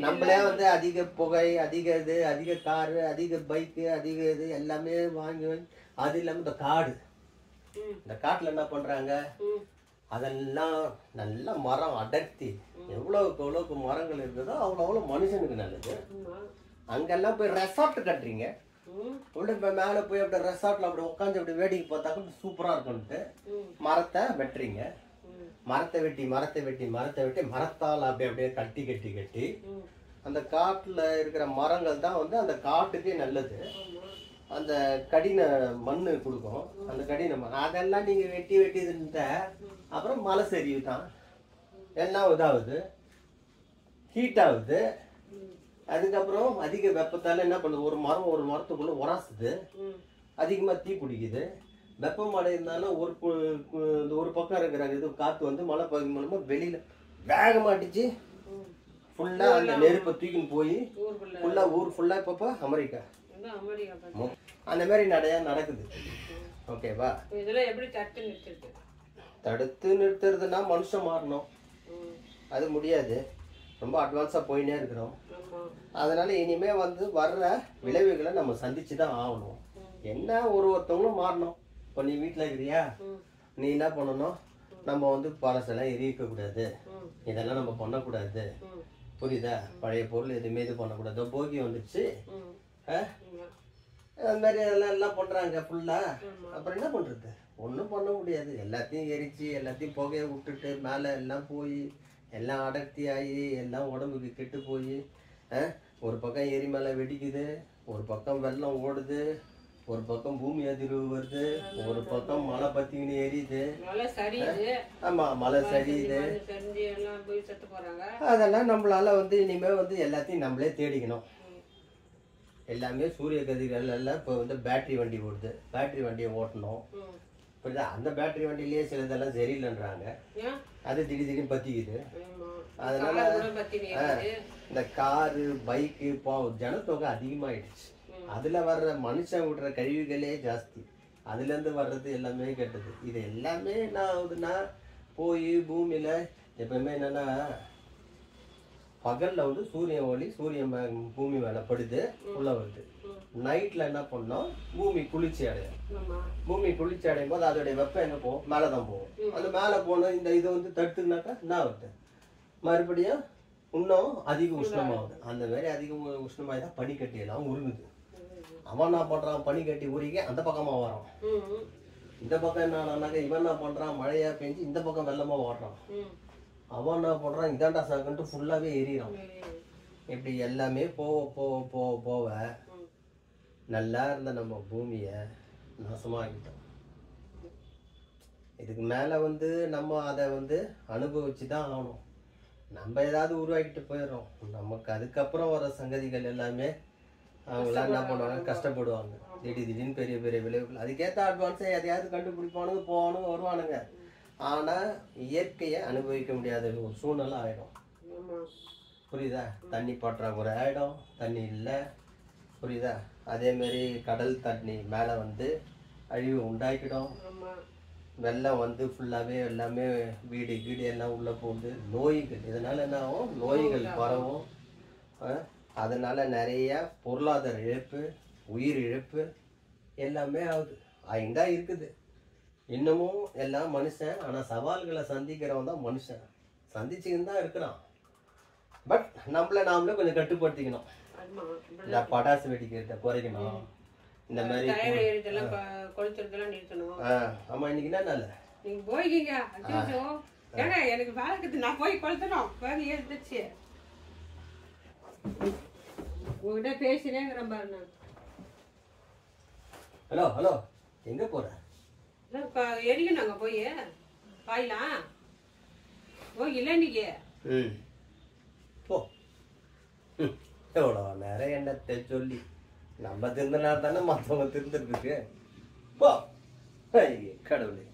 நம்மளே வந்து அதிக புகை, அதிக இது, அதிக காரு, அதிக பைக்கு, அதிக இது எல்லாமே வாங்கி அது இல்லாம இந்த காடு, இந்த காட்டுல என்ன பண்றாங்க, அதெல்லாம் நல்ல மரம் அடர்த்தி, எவ்வளவுக்கு எவ்வளவுக்கு மரங்கள் இருக்குதோ அவ்வளோ மனுஷனுக்கு நல்லது. அங்கெல்லாம் போய் ரெசார்ட் கட்டுறீங்க, உள்ள போய் மேலே போய் அப்படி ரெசார்ட்ல அப்படி உட்காந்து அப்படி வேடிக்கை பார்த்தாக்க சூப்பரா இருக்கும்ட்டு மரத்தை வெட்டுறீங்க. மரத்தை வெட்டி மரத்தால் அப்படியே கட்டி அந்த காட்டுல இருக்கிற மரங்கள் தான் வந்து அந்த காட்டுக்கே நல்லது. அந்த கடின மண்ணு கொடுக்கும், அந்த கடின மண் அதெல்லாம் நீங்க வெட்டி இருந்த அப்புறம் மலை சரிவு தான் எல்லாம் இதாகுது, ஹீட் ஆகுது. அதுக்கப்புறம் அதிக வெப்பத்தால என்ன பண்ணுது, ஒரு மரத்துக்குள்ள உராசுது, அதிகமா தீ பிடிக்குது. வெப்பமழை இருந்தாலும் ஒரு பக்கம் இருக்கிற இது காத்து வந்து மழை பகுதி மூலமா வெளியில வேகமா அடிச்சு ஃபுல்லா அந்த நெருப்பை தூக்கின்னு போய் ஃபுல்லா ஊர் ஃபுல்லா இப்ப அமெரிக்கா அந்த மாதிரி நடக்குது. ஓகேவா? தடுத்து நிறுத்துறதுன்னா மனுஷன் மாறணும், அது முடியாது, ரொம்ப அட்வான்ஸா போயினே இருக்கிறோம். அதனால இனிமே வந்து வர்ற விளைவுகளை நம்ம சந்திச்சுதான் ஆகணும். என்ன ஒருத்தவங்களும் மாறணும். இப்போ நீ வீட்டுல இருக்கிறியா, நீ என்ன பண்ணணும், நம்ம வந்து பழசெல்லாம் எரிக்க கூடாது, இதெல்லாம் நம்ம பண்ணக்கூடாது, புரியுதா? பழைய பொருள் எதுவுமே இது பண்ணக்கூடாது. போகி வந்துச்சு அது மாதிரி எல்லாம் பண்றாங்க ஃபுல்லா. அப்புறம் என்ன பண்றது, ஒன்றும் பண்ண முடியாது. எல்லாத்தையும் எரிச்சு எல்லாத்தையும் புகையை விட்டுட்டு மேலே எல்லாம் போய் எல்லாம் அடர்த்தி ஆகி எல்லாம் உடம்புக்கு கெட்டு போய் ஒரு பக்கம் எரி மேலே வெடிக்குது, ஒரு பக்கம் வெள்ளம் ஓடுது, ஒரு பக்கம் பூமி அதிர்வு வருது, ஒரு பக்கம் மழை பத்தின்னு எரியுது. ஆமா, மழை சரியுது. அதெல்லாம் நம்மளால வந்து இனிமே வந்து எல்லாத்தையும் நம்மளே தேடிக்கணும். எல்லாமே சூரிய கதிர்கள் எல்லாம் இப்போ வந்து பேட்டரி வண்டி ஓடுது, பேட்டரி வண்டியை ஓட்டணும். புரியுதா? அந்த பேட்டரி வண்டியிலேயே சிலதெல்லாம் சரியில்லைன்றாங்க, அது திடீர்னு பத்திக்குது. அதனால இந்த காரு பைக்கு ஜனத்தொகை அதிகமாயிடுச்சு. அதுல வர்ற மனுஷன் விடுற கழிவுகளே ஜாஸ்தி, அதுல இருந்து வர்றது எல்லாமே கெட்டது. இது எல்லாமே என்ன ஆகுதுன்னா போய் பூமியில எப்பவுமே என்னன்னா பகல்ல வந்து சூரிய ஒளி பூமி மேல படுது உள்ள வருது. நைட்ல என்ன பண்ணோம், பூமி குளிர்ச்சி அடையும். பூமி குளிர்ச்சி அடையும் போது அதோடைய வெப்பம் என்ன போகும், மேலதான் போகும். அந்த மேல போன இந்த இதை வந்து தடுத்துனாக்கா என்ன ஆகுது, மறுபடியும் இன்னும் அதிக உஷ்ணமாகுது. அந்த மாதிரி அதிக உஷ்ணமாகி தான் பனிக்கட்டி எல்லாம் உருகுது. அவன் என்ன பண்றான், பனிக்கட்டி உருகி அந்த பக்கமா வரான், இந்த பக்கம் என்னன்னாக்கா இவன் என்ன பண்றான், மழையா பெஞ்சு இந்த பக்கம் வெள்ளமா ஓடுறான். அவன் என்ன பண்றான், இதாண்டா சாக்குன்ட்டு ஃபுல்லாவே எரியிறான். இப்படி எல்லாமே போக நல்லா இருந்த நம்ம பூமியை நாசமாகிட்டோம். இதுக்கு மேல வந்து நம்ம அதை வந்து அனுபவிச்சுதான் ஆகணும். நம்ம ஏதாவது உருவாக்கிட்டு போயிடுறோம். நமக்கு அதுக்கப்புறம் வர சங்கதிகள் எல்லாமே அவங்களாம் என்ன பண்ணுவாங்க, கஷ்டப்படுவாங்க. திடீர்னு பெரிய பெரிய விளைவுகள், அதுக்கேற்ற அட்வான்ஸை எதையாவது கண்டுபிடிப்பானுங்க, போவானுங்க, வருவானுங்க. ஆனா இயற்கையை அனுபவிக்க முடியாத ஒரு சூழ்நிலை ஆயிடும். புரியுதா? தண்ணி பற்றாக்குறை ஆயிடும், தண்ணி இல்லை, புரியுதா? அதே மாதிரி கடல் தண்ணி மேல வந்து அழிவு உண்டாக்கிடும். வெள்ளம் வந்து ஃபுல்லாவே எல்லாமே வீடு எல்லாம் உள்ள போகுது. நோய்கள், இதனால என்ன ஆகும், நோய்கள் பரவும். அதனால நிறைய பொருளாதார இழப்பு, உயிர் இழப்பு எல்லாமே ஆகுது, ஆயிண்டா இருக்குது. இன்னமும் எல்லாம் மனுஷன், ஆனா சவால்களை சந்திக்கிறவன் தான் மனுஷன், சந்திச்சுக்கின்னு தான் இருக்கிறான். பட் நாமளே கொஞ்சம் கட்டுப்படுத்திக்கணும். இந்த பட்டாசு வெடிக்கிறத குறைக்கணும், இந்த மாதிரி. ஆமா, இன்னைக்கு என்ன நாள், நீங்க போய்க்கீங்க. எனக்கு வேலைக்கு நான் போய் கொளுத்தணும், வேலை ஏறிடுச்சு. உங்ககிட்ட பேசினேங்கிறேன் பாரு. நான் ஹலோ எங்க போற? எரியும், நாங்க போய் பாயலாம். ஓ இல்லை நீங்க போ. எவ்வளோ நேரம் என்னத்தை சொல்லி, நம்ம திருந்தினா தானே மற்றவங்க திருந்துருக்கு. போ கடவுளே.